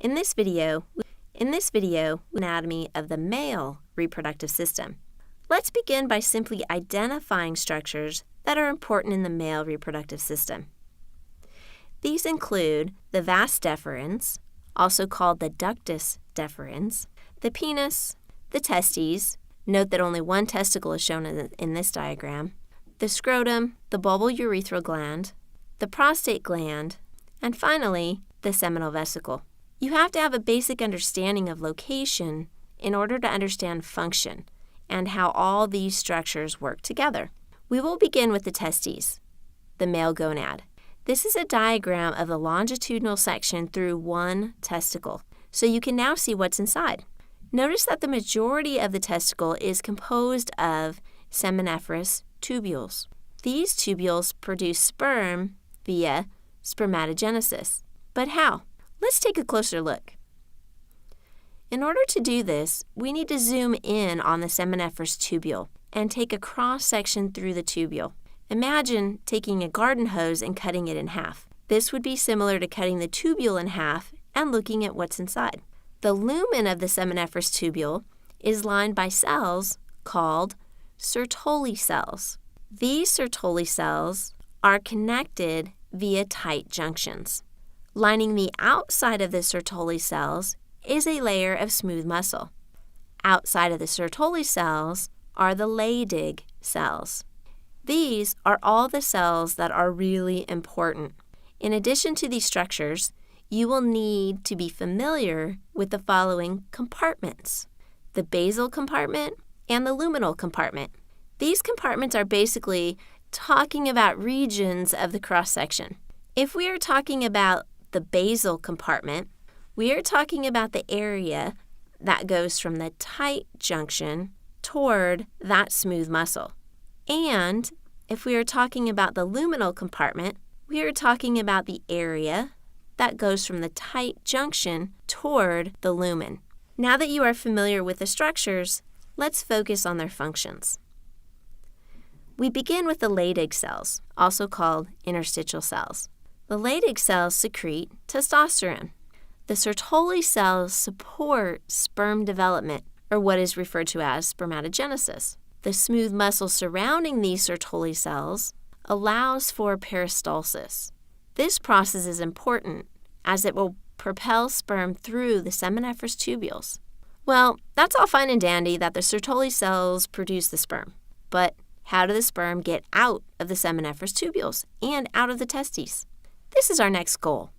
In this video, anatomy of the male reproductive system. Let's begin by simply identifying structures that are important in the male reproductive system. These include the vas deferens, also called the ductus deferens, the penis, the testes, note that only one testicle is shown in this diagram, the scrotum, the bulbourethral gland, the prostate gland, and finally, the seminal vesicle. You have to have a basic understanding of location in order to understand function and how all these structures work together. We will begin with the testes, the male gonad. This is a diagram of the longitudinal section through one testicle, so you can now see what's inside. Notice that the majority of the testicle is composed of seminiferous tubules. These tubules produce sperm via spermatogenesis. But how? Let's take a closer look. In order to do this, we need to zoom in on the seminiferous tubule and take a cross-section through the tubule. Imagine taking a garden hose and cutting it in half. This would be similar to cutting the tubule in half and looking at what's inside. The lumen of the seminiferous tubule is lined by cells called Sertoli cells. These Sertoli cells are connected via tight junctions. Lining the outside of the Sertoli cells is a layer of smooth muscle. Outside of the Sertoli cells are the Leydig cells. These are all the cells that are really important. In addition to these structures, you will need to be familiar with the following compartments: the basal compartment and the luminal compartment. These compartments are basically talking about regions of the cross-section. If we are talking about the basal compartment, we are talking about the area that goes from the tight junction toward that smooth muscle. And if we are talking about the luminal compartment, we are talking about the area that goes from the tight junction toward the lumen. Now that you are familiar with the structures, let's focus on their functions. We begin with the Leydig cells, also called interstitial cells. The Leydig cells secrete testosterone. The Sertoli cells support sperm development, or what is referred to as spermatogenesis. The smooth muscle surrounding these Sertoli cells allows for peristalsis. This process is important as it will propel sperm through the seminiferous tubules. Well, that's all fine and dandy that the Sertoli cells produce the sperm, but how do the sperm get out of the seminiferous tubules and out of the testes? This is our next goal.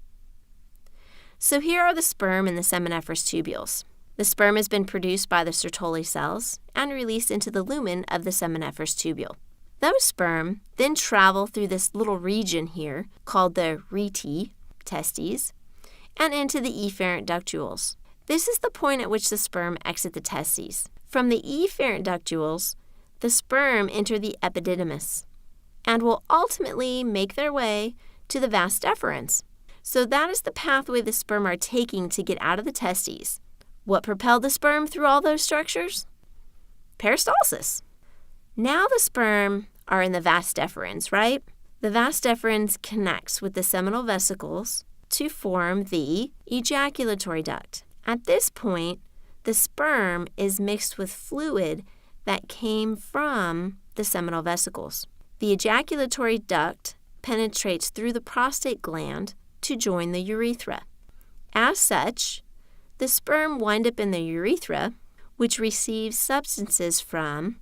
So here are the sperm in the seminiferous tubules. The sperm has been produced by the Sertoli cells and released into the lumen of the seminiferous tubule. Those sperm then travel through this little region here called the rete, testes, and into the efferent ductules. This is the point at which the sperm exit the testes. From the efferent ductules, the sperm enter the epididymis and will ultimately make their way to the vas deferens. So that is the pathway the sperm are taking to get out of the testes. What propelled the sperm through all those structures? Peristalsis. Now the sperm are in the vas deferens, right? The vas deferens connects with the seminal vesicles to form the ejaculatory duct. At this point, the sperm is mixed with fluid that came from the seminal vesicles. The ejaculatory duct penetrates through the prostate gland to join the urethra. As such, the sperm wind up in the urethra, which receives substances from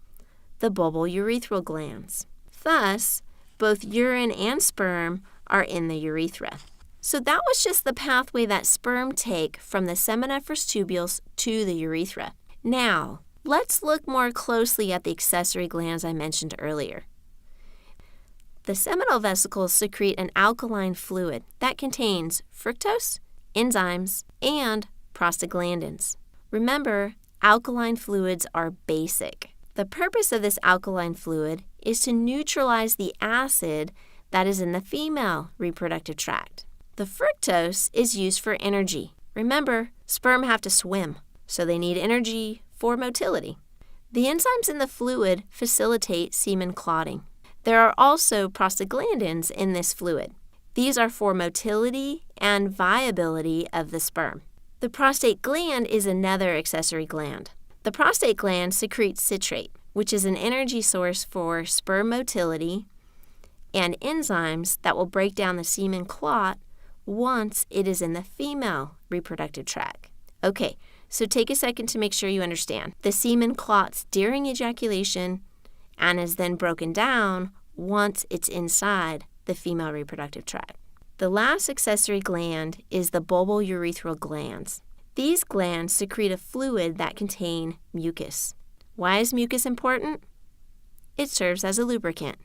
the bulbourethral glands. Thus, both urine and sperm are in the urethra. So that was just the pathway that sperm take from the seminiferous tubules to the urethra. Now, let's look more closely at the accessory glands I mentioned earlier. The seminal vesicles secrete an alkaline fluid that contains fructose, enzymes, and prostaglandins. Remember, alkaline fluids are basic. The purpose of this alkaline fluid is to neutralize the acid that is in the female reproductive tract. The fructose is used for energy. Remember, sperm have to swim, so they need energy for motility. The enzymes in the fluid facilitate semen clotting. There are also prostaglandins in this fluid. These are for motility and viability of the sperm. The prostate gland is another accessory gland. The prostate gland secretes citrate, which is an energy source for sperm motility and enzymes that will break down the semen clot once it is in the female reproductive tract. Okay, so take a second to make sure you understand. The semen clots during ejaculation and is then broken down once it's inside the female reproductive tract. The last accessory gland is the bulbourethral glands. These glands secrete a fluid that contains mucus. Why is mucus important? It serves as a lubricant.